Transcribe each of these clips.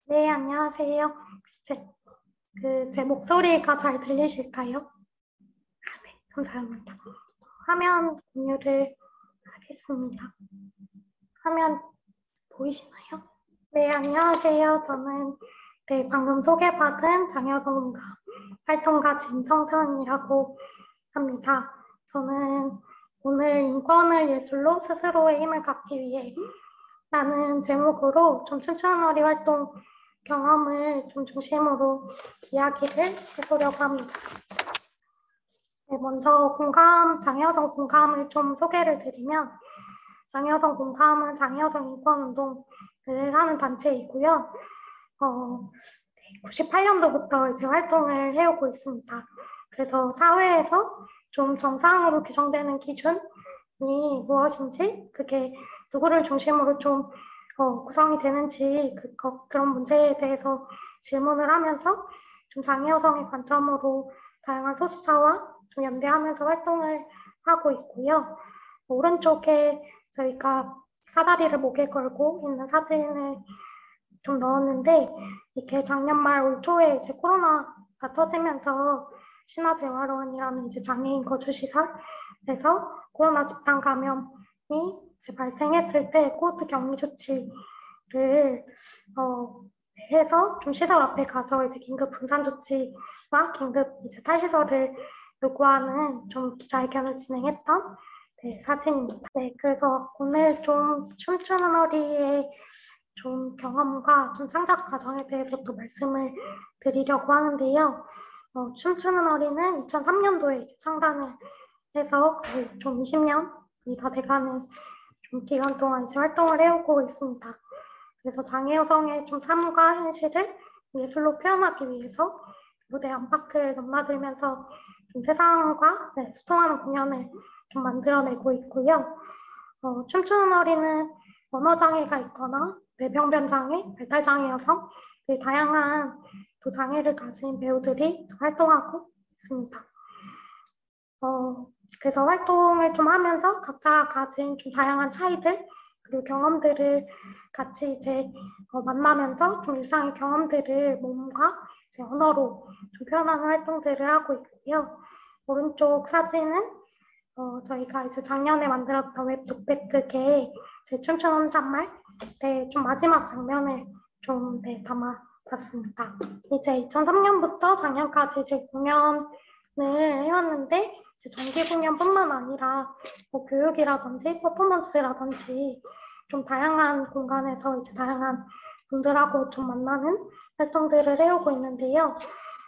네, 안녕하세요. 혹시 제 목소리가 잘 들리실까요? 네, 감사합니다. 화면 공유를 하겠습니다. 화면 보이시나요? 네, 안녕하세요. 저는 방금 소개받은 장여성가 활동가 진성선이라고 합니다. 저는 오늘 인권을 예술로 스스로의 힘을 갖기 위해 라는 제목으로 좀 춘추원어리 활동 경험을 좀 중심으로 이야기를 해보려고 합니다. 네, 먼저 장애여성 공감을 좀 소개를 드리면 장애여성 공감은 장애여성 인권운동을 하는 단체이고요. 98년도부터 이제 활동을 해오고 있습니다. 그래서 사회에서 좀 정상으로 규정되는 기준이 무엇인지, 그게 누구를 중심으로 좀 구성이 되는지 그런 문제에 대해서 질문을 하면서 좀 장애 여성의 관점으로 다양한 소수자와 좀 연대하면서 활동을 하고 있고요. 오른쪽에 저희가 사다리를 목에 걸고 있는 사진을 좀 넣었는데, 이게 작년 말 올 초에 이제 코로나가 터지면서 신화재활원이라는 이제 장애인 거주시설에서 코로나 집단 감염이 이제 발생했을 때 코호트 격리 조치를 해서 좀 시설 앞에 가서 이제 긴급 분산 조치와 긴급 이제 탈시설을 요구하는 좀 기자회견을 진행했던 사진입니다. 네, 그래서 오늘 좀 춤추는 허리의 좀 경험과 좀 창작 과정에 대해서 또 말씀을 드리려고 하는데요. 춤추는 어린은 2003년도에 창단을 해서 거의 좀 20년이 다 돼가는 좀 기간 동안 이제 활동을 해오고 있습니다. 그래서 장애 여성의 좀 삶과 현실을 예술로 표현하기 위해서 무대 안팎을 넘나들면서 좀 세상과 소통하는 공연을 좀 만들어내고 있고요. 춤추는 어린은 언어장애가 있거나 뇌병변장애, 발달장애 여성, 다양한 또 장애를 가진 배우들이 활동하고 있습니다. 그래서 활동을 좀 하면서 각자 가진 좀 다양한 차이들 그리고 경험들을 같이 이제 만나면서 좀 일상의 경험들을 몸과 이제 언어로 좀 표현하는 활동들을 하고 있고요. 오른쪽 사진은 저희가 이제 작년에 만들었던 웹독배특의 제 춤추는 혼잣말 좀 마지막 장면을 좀 담아봤습니다. 이제 2003년부터 작년까지 제 공연을 해왔는데 이제 정기 공연뿐만 아니라 뭐 교육이라든지 퍼포먼스라든지 좀 다양한 공간에서 이제 다양한 분들하고 좀 만나는 활동들을 해오고 있는데요.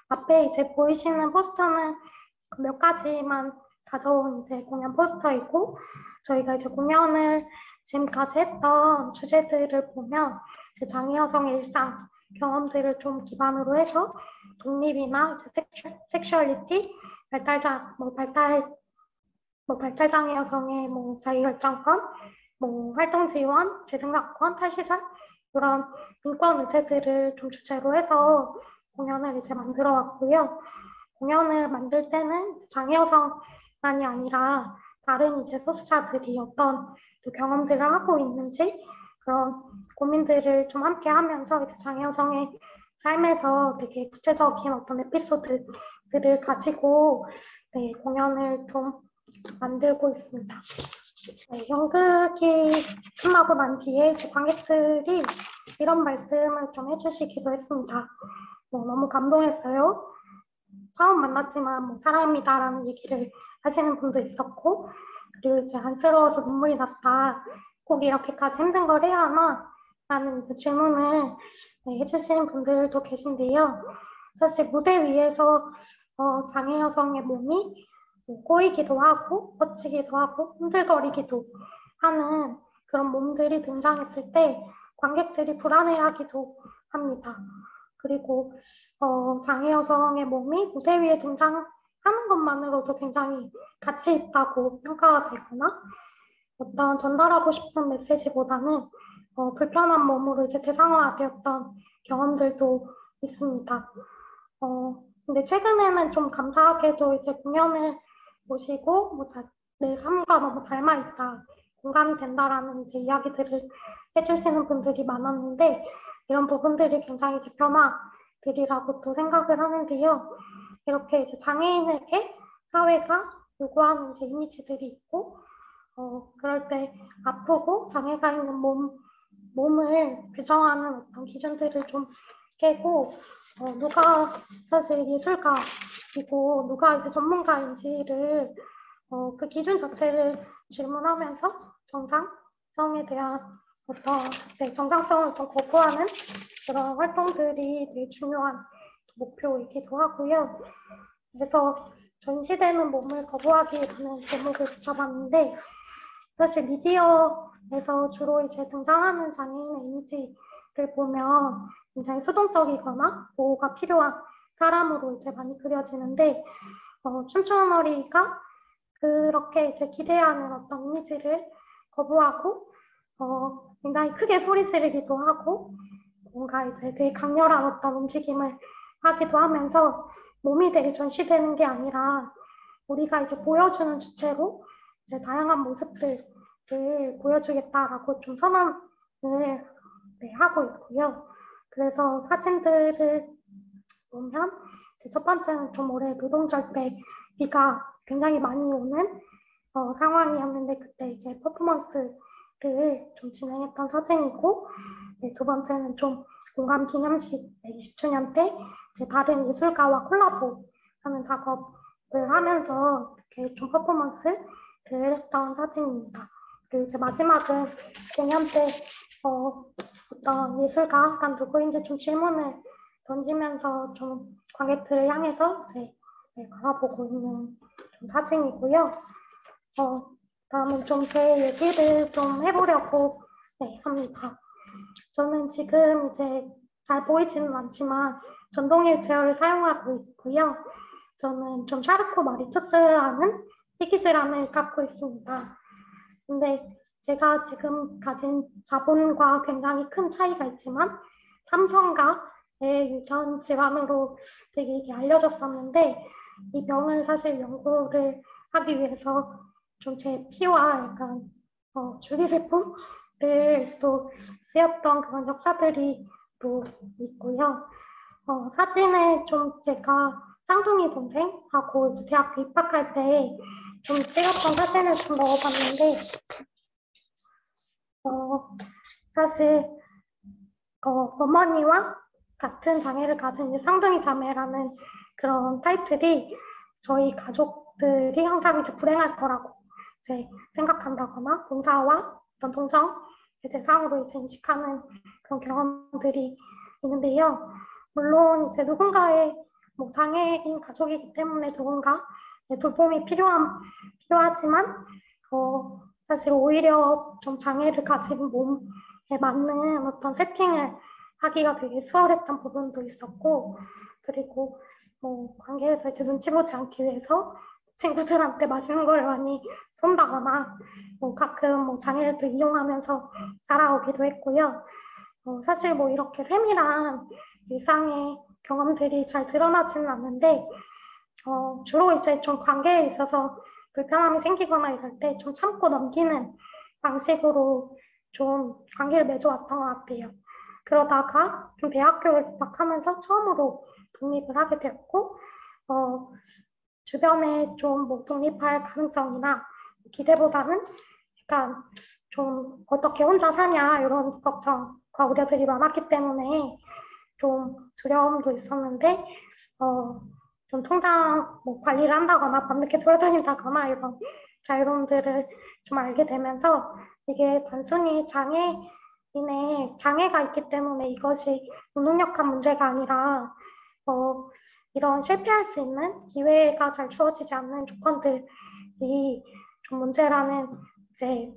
앞에 이제 보이시는 포스터는 몇 가지만 가져온 이제 공연 포스터이고, 저희가 이제 공연을 지금까지 했던 주제들을 보면 이제 장애 여성의 일상 경험들을 좀 기반으로 해서 독립이나 이제 섹슈얼리티, 발달장애 여성의 뭐 자기결정권, 뭐 활동 지원, 재생각권, 탈시설 이런 인권 의제들을 좀 주제로 해서 공연을 이제 만들어 왔고요. 공연을 만들 때는 장애 여성만이 아니라 다른 이제 소수자들이 어떤 경험들을 하고 있는지 그런 고민들을 좀 함께 하면서 이제 장애 여성의 삶에서 되게 구체적인 어떤 에피소드들을 가지고 공연을 좀 만들고 있습니다. 연극이 끝나고 난 뒤에 제 관객들이 이런 말씀을 좀 해주시기도 했습니다. 너무 감동했어요. 처음 만났지만 뭐 사랑합니다라는 얘기를 하시는 분도 있었고, 그리고 이제 안쓰러워서 눈물이 났다. 꼭 이렇게까지 힘든 걸 해야 하나? 라는 이제 질문을 해주시는 분들도 계신데요. 사실 무대 위에서 장애 여성의 몸이 꼬이기도 하고 뻗치기도 하고 흔들거리기도 하는 그런 몸들이 등장했을 때 관객들이 불안해하기도 합니다. 그리고 장애 여성의 몸이 무대 위에 등장하는 것만으로도 굉장히 가치 있다고 평가가 되거나 어떤 전달하고 싶은 메시지보다는 불편한 몸으로 이제 대상화되었던 경험들도 있습니다. 근데 최근에는 좀 감사하게도 이제 공연을 보시고 내 삶과 너무 닮아 있다, 공감이 된다라는 이제 이야기들을 해주시는 분들이 많았는데 이런 부분들이 굉장히 이제 변화들이라고 또 생각을 하는데요. 이렇게 이제 장애인에게 사회가 요구하는 이제 이미지들이 있고, 그럴 때 아프고 장애가 있는 몸을 규정하는 어떤 기준들을 좀 깨고, 누가 사실 예술가이고 누가 이제 전문가인지를 그 기준 자체를 질문하면서 정상성에 대한 어떤 정상성을 좀 거부하는 그런 활동들이 되게 중요한 목표이기도 하고요. 그래서 전시되는 몸을 거부하기라는 제목을 붙여봤는데, 사실 미디어에서 주로 이제 등장하는 장애인의 이미지를 보면 굉장히 수동적이거나 보호가 필요한 사람으로 이제 많이 그려지는데, 춤추는 어리가 그렇게 이제 기대하는 어떤 이미지를 거부하고, 굉장히 크게 소리 지르기도 하고, 뭔가 이제 되게 강렬한 어떤 움직임을 하기도 하면서 몸이 되게 전시되는 게 아니라 우리가 이제 보여주는 주체로 이제 다양한 모습들을 보여주겠다라고 좀 선언을 하고 있고요. 그래서 사진들을 보면 첫 번째는 좀 올해 노동절 때 비가 굉장히 많이 오는 상황이었는데 그때 이제 퍼포먼스를 좀 진행했던 사진이고, 두 번째는 좀 공감 기념식 20주년 때 이제 다른 예술가와 콜라보하는 작업을 하면서 이렇게 좀 퍼포먼스를 했던 사진입니다. 그리고 이제 마지막은 공연 때 어떤 예술가가 누구인지 좀 질문을 던지면서 좀 관객들을 향해서 이제 바라보고 있는 좀 사진이고요. 다음은 좀 제 얘기를 좀 해보려고 합니다. 저는 지금 이제 잘 보이지는 않지만 전동휠 체어를 사용하고 있고요. 저는 좀 샤르코 마리투스라는 희귀질환을 갖고 있습니다. 근데 제가 지금 가진 자본과 굉장히 큰 차이가 있지만 삼성가의 유전 질환으로 되게 이게 알려졌었는데, 이 병을 사실 연구를 하기 위해서 좀 제 피와 약간 줄기세포를 또 쓰였던 그런 역사들이 또 있고요. 사진에 좀 제가 쌍둥이 동생하고 이제 대학교 입학할 때 좀 찍었던 사진을 좀 넣어봤는데, 사실 어머니와 같은 장애를 가진 쌍둥이 자매라는 그런 타이틀이 저희 가족들이 항상 이제 불행할 거라고 이제 생각한다거나 봉사와 어떤 동정의 대상으로 이제 인식하는 그런 경험들이 있는데요. 물론 이제 누군가의 뭐 장애인 가족이기 때문에 누군가 돌봄이 필요하지만 사실 오히려 좀 장애를 가진 몸에 맞는 어떤 세팅을 하기가 되게 수월했던 부분도 있었고, 그리고 뭐 관계에서 이제 눈치 보지 않기 위해서 친구들한테 맛있는 걸 많이 쏜다거나 뭐 가끔 뭐 장애를 또 이용하면서 살아오기도 했고요. 사실 뭐 이렇게 세밀한 일상의 경험들이 잘 드러나지는 않는데, 주로 이제 좀 관계에 있어서 불편함이 생기거나 이럴 때 좀 참고 넘기는 방식으로 좀 관계를 맺어왔던 것 같아요. 그러다가 좀 대학교를 입학하면서 처음으로 독립을 하게 되었고, 주변에 좀 뭐 독립할 가능성이나 기대보다는 약간 좀 어떻게 혼자 사냐 이런 걱정과 우려들이 많았기 때문에 좀 두려움도 있었는데, 좀 통장 뭐 관리를 한다거나 밤늦게 돌아다닌다거나 이런 자유로움들을 좀 알게 되면서 이게 단순히 장애가 있기 때문에 이것이 무능력한 문제가 아니라 이런 실패할 수 있는 기회가 잘 주어지지 않는 조건들이 좀 문제라는 이제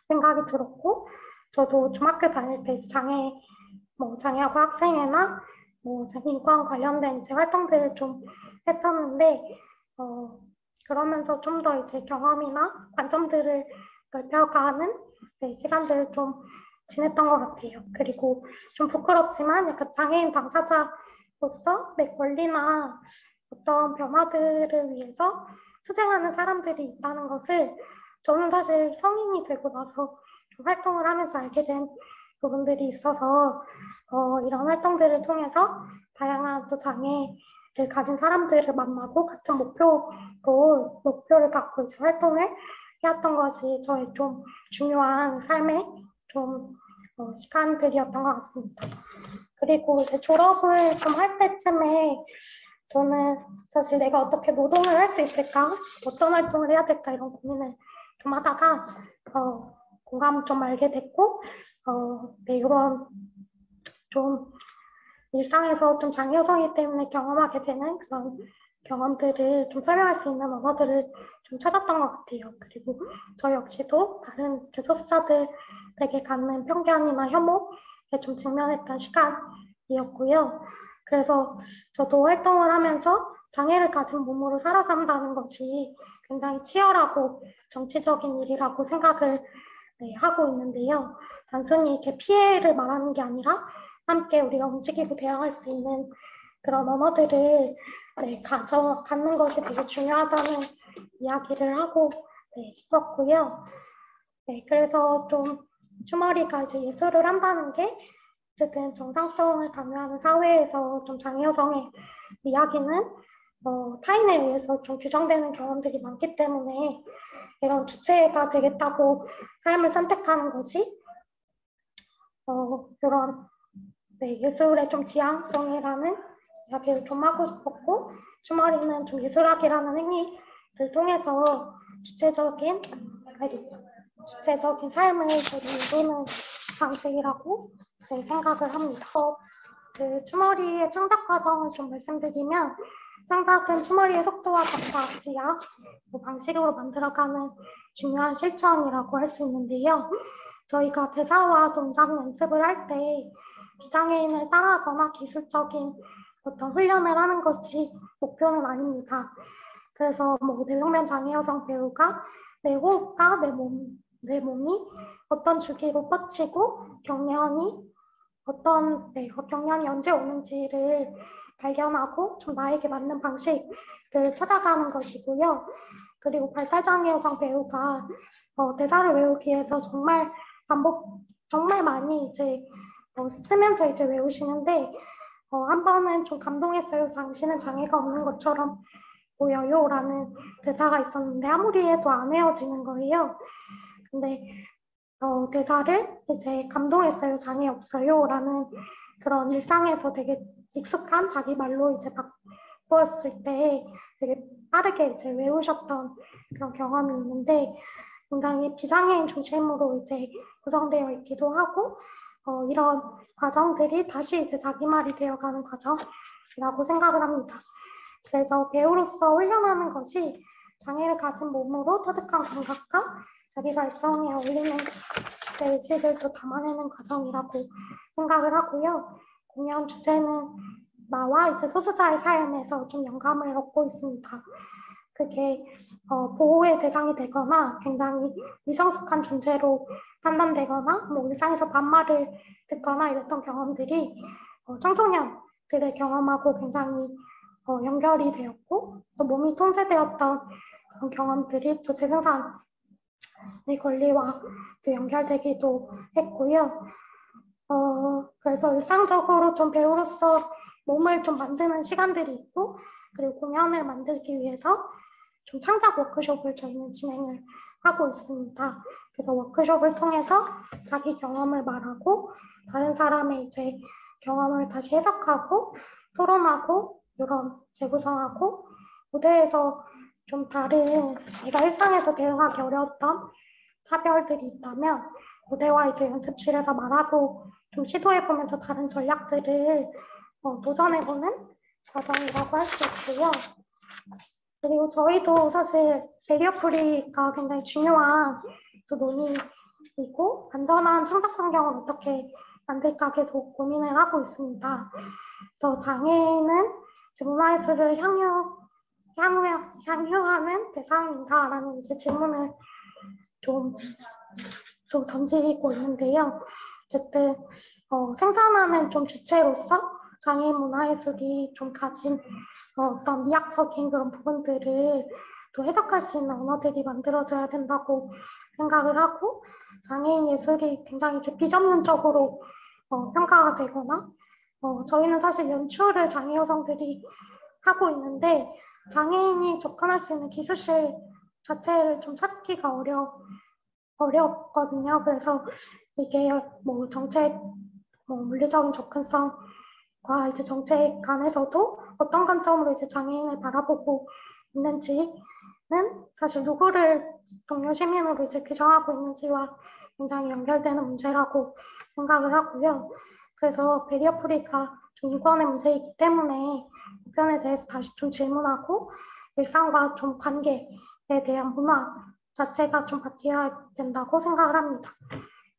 생각이 들었고, 저도 중학교 다닐 때 장애하고 학생회나 뭐 인권 관련된 이제 활동들을 좀 했었는데, 그러면서 좀 더 이제 경험이나 관점들을 넓혀가는 시간들을 좀 지냈던 것 같아요. 그리고 좀 부끄럽지만 약간 장애인 당사자로서 내 권리나 어떤 변화들을 위해서 투쟁하는 사람들이 있다는 것을 저는 사실 성인이 되고 나서 좀 활동을 하면서 알게 된 부분들이 있어서 이런 활동들을 통해서 다양한 또 장애를 가진 사람들을 만나고 같은 목표를 갖고 이제 활동을 해왔던 것이 저의 좀 중요한 삶의 좀 시간들이었던 것 같습니다. 그리고 이제 졸업을 좀 할 때쯤에 저는 사실 내가 어떻게 노동을 할 수 있을까? 어떤 활동을 해야 될까? 이런 고민을 좀 하다가 공감을 좀 알게 됐고 네, 이런 좀 일상에서 좀 장애 여성이기 때문에 경험하게 되는 그런 경험들을 좀 설명할 수 있는 언어들을 좀 찾았던 것 같아요. 그리고 저 역시도 다른 소수자들에게 갖는 편견이나 혐오에 좀 직면했던 시간이었고요. 그래서 저도 활동을 하면서 장애를 가진 몸으로 살아간다는 것이 굉장히 치열하고 정치적인 일이라고 생각을 하고 있는데요. 단순히 이렇게 피해를 말하는 게 아니라 함께 우리가 움직이고 대응할 수 있는 그런 언어들을 갖는 것이 되게 중요하다는 이야기를 하고 싶었고요. 그래서 좀 추머리가 이제 예술을 한다는 게 어쨌든 정상성을 강요하는 사회에서 좀 장애 여성의 이야기는 타인에 의해서 좀 규정되는 경험들이 많기 때문에 이런 주체가 되겠다고 삶을 선택하는 것이 이런 예술의 좀 지향성이라는 이야기를 좀 하고 싶었고 추머리는 좀 예술학이라는 행위를 통해서 주체적인 삶을 이루는 방식이라고 생각을 합니다. 그 추머리의 창작 과정을 좀 말씀드리면 창작은 추머리의 속도와 감각, 지향, 방식으로 만들어가는 중요한 실천이라고 할 수 있는데요. 저희가 대사와 동작 연습을 할 때 비장애인을 따라하거나 기술적인 어떤 훈련을 하는 것이 목표는 아닙니다. 그래서 뇌동면 장애 여성 배우가 내 호흡과 내 몸이 어떤 주기로 뻗치고 경련이 언제 오는지를 발견하고 좀 나에게 맞는 방식을 찾아가는 것이고요. 그리고 발달장애 여성 배우가 대사를 외우기 위해서 정말 많이 이제 쓰면서 이제 외우시는데 한 번은 좀 감동했어요. 당신은 장애가 없는 것처럼 보여요 라는 대사가 있었는데 아무리 해도 안 헤어지는 거예요. 근데 대사를 이제 감동했어요. 장애 없어요 라는 그런 일상에서 되게 익숙한 자기 말로 이제 바꾸었을 때 되게 빠르게 이제 외우셨던 그런 경험이 있는데 굉장히 비장애인 중심으로 이제 구성되어 있기도 하고 이런 과정들이 다시 이제 자기 말이 되어가는 과정이라고 생각을 합니다. 그래서 배우로서 훈련하는 것이 장애를 가진 몸으로 터득한 감각과 자기 발성에 어울리는 주제 의식을 또 담아내는 과정이라고 생각을 하고요. 공연 주제는 나와 이제 소수자의 삶에서 좀 영감을 얻고 있습니다. 그게 보호의 대상이 되거나 굉장히 미성숙한 존재로 판단되거나 일상에서 반말을 듣거나 이랬던 경험들이 청소년들의 경험하고 굉장히 연결이 되었고 또 몸이 통제되었던 그런 경험들이 또 재생산의 권리와 또 연결되기도 했고요. 그래서 일상적으로 좀 배우로서 몸을 좀 만드는 시간들이 있고 그리고 공연을 만들기 위해서 좀 창작 워크숍을 저희는 진행을 하고 있습니다. 그래서 워크숍을 통해서 자기 경험을 말하고 다른 사람의 이제 경험을 다시 해석하고 토론하고 이런 재구성하고 무대에서 좀 다른 내가 일상에서 대응하기 어려웠던 차별들이 있다면 무대와 이제 연습실에서 말하고 좀 시도해보면서 다른 전략들을 도전해보는 과정이라고 할 수 있고요. 그리고 저희도 사실 베리어 프리가 굉장히 중요한 또 논의이고 안전한 창작 환경을 어떻게 만들까 계속 고민을 하고 있습니다. 그래서 장애인은 문화예술을 향유하는 대상인가라는 이제 질문을 좀 또 던지고 있는데요. 어쨌든 생산하는 좀 주체로서 장애인 문화예술이 좀 가진 어떤 미학적인 그런 부분들을 또 해석할 수 있는 언어들이 만들어져야 된다고 생각을 하고 장애인 예술이 굉장히 이제 비전문적으로 평가가 되거나 저희는 사실 연출을 장애 여성들이 하고 있는데 장애인이 접근할 수 있는 기술실 자체를 좀 찾기가 어렵거든요. 그래서 이게 뭐 정책, 뭐 물리적인 접근성과 이제 정책 간에서도 어떤 관점으로 이제 장애인을 바라보고 있는지는 사실 누구를 동료 시민으로 이제 규정하고 있는지와 굉장히 연결되는 문제라고 생각을 하고요. 그래서 베리어 프리가 좀 인권의 문제이기 때문에 보편에 대해서 다시 좀 질문하고 일상과 좀 관계에 대한 문화 자체가 좀 바뀌어야 된다고 생각을 합니다.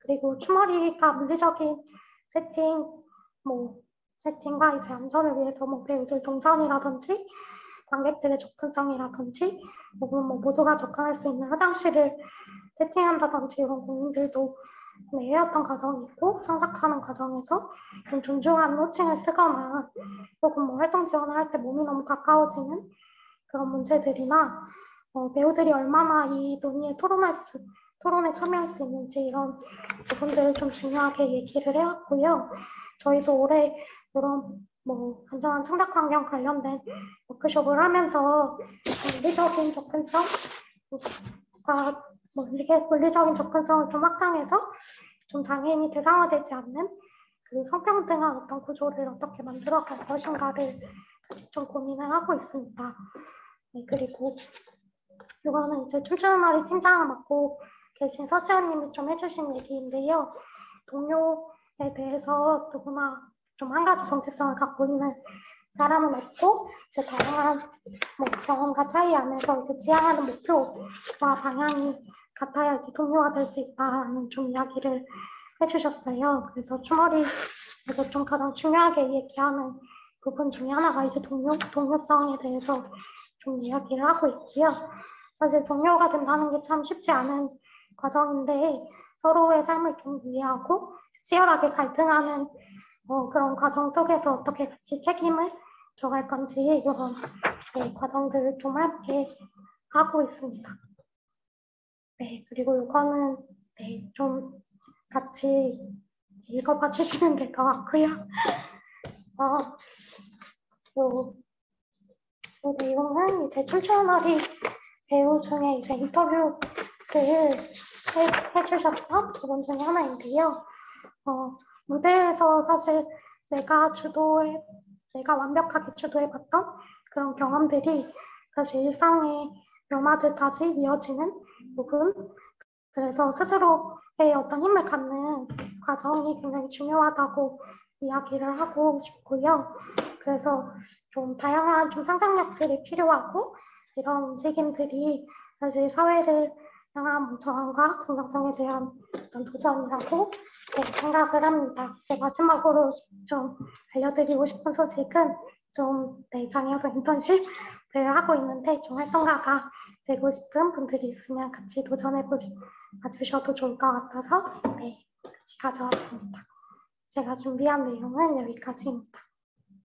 그리고 추모리가 물리적인 세팅과 이제 안전을 위해서 뭐 배우들 동선이라든지 관객들의 접근성이라든지 혹은 뭐 모두가 접근할 수 있는 화장실을 세팅한다든지 이런 고민들도 해왔던 과정이 있고 창작하는 과정에서 좀 존중하는 호칭을 쓰거나 혹은 뭐 활동 지원을 할 때 몸이 너무 가까워지는 그런 문제들이나 배우들이 얼마나 이 논의에 토론에 참여할 수 있는지 이런 부분들을 좀 중요하게 얘기를 해왔고요. 저희도 올해 이런 뭐 안전한 창작 환경 관련된 워크숍을 하면서 물리적인 접근성과 물리적인 접근성을 좀 확장해서 좀 장애인이 대상화되지 않는 그 성평등한 어떤 구조를 어떻게 만들어갈 것인가를 같이 좀 고민을 하고 있습니다. 네, 그리고 이거는 이제 춤추는 날이 팀장을 맡고 계신 서지연님이 좀 해주신 얘기인데요. 동료에 대해서 누구나 좀 한 가지 정체성을 갖고 있는 사람은 없고 이제 다양한 뭐 경험과 차이 안에서 이제 지향하는 목표와 방향이 같아야 이제 동료가 될 수 있다라는 좀 이야기를 해주셨어요. 그래서 추머리에서 좀 가장 중요하게 얘기하는 부분 중에 하나가 이제 동료성에 대해서 좀 이야기를 하고 있고요. 사실 동료가 된다는 게 참 쉽지 않은 과정인데 서로의 삶을 좀 이해하고 치열하게 갈등하는 그런 과정 속에서 어떻게 같이 책임을 져갈 건지 이런 과정들을 좀 함께 하고 있습니다. 네, 그리고 이거는 좀 같이 읽어봐 주시면 될 것 같고요. 이 내용은 이제 춤추는 배우 중에 이제 인터뷰를 해주셨던 부분 중에 하나인데요. 무대에서 사실 내가 완벽하게 주도해봤던 그런 경험들이 사실 일상의 변화들까지 이어지는 부분. 그래서 스스로의 어떤 힘을 갖는 과정이 굉장히 중요하다고 이야기를 하고 싶고요. 그래서 좀 다양한 좀 상상력들이 필요하고 이런 움직임들이 사실 사회를 향한 저항과 정당성에 대한 어떤 도전이라고 생각을 합니다. 마지막으로 좀 알려드리고 싶은 소식은 좀 장애여성 인턴십을 하고 있는데 좀 활동가가 되고 싶은 분들이 있으면 같이 도전해 봐주셔도 좋을 것 같아서 같이 가져왔습니다. 제가 준비한 내용은 여기까지입니다.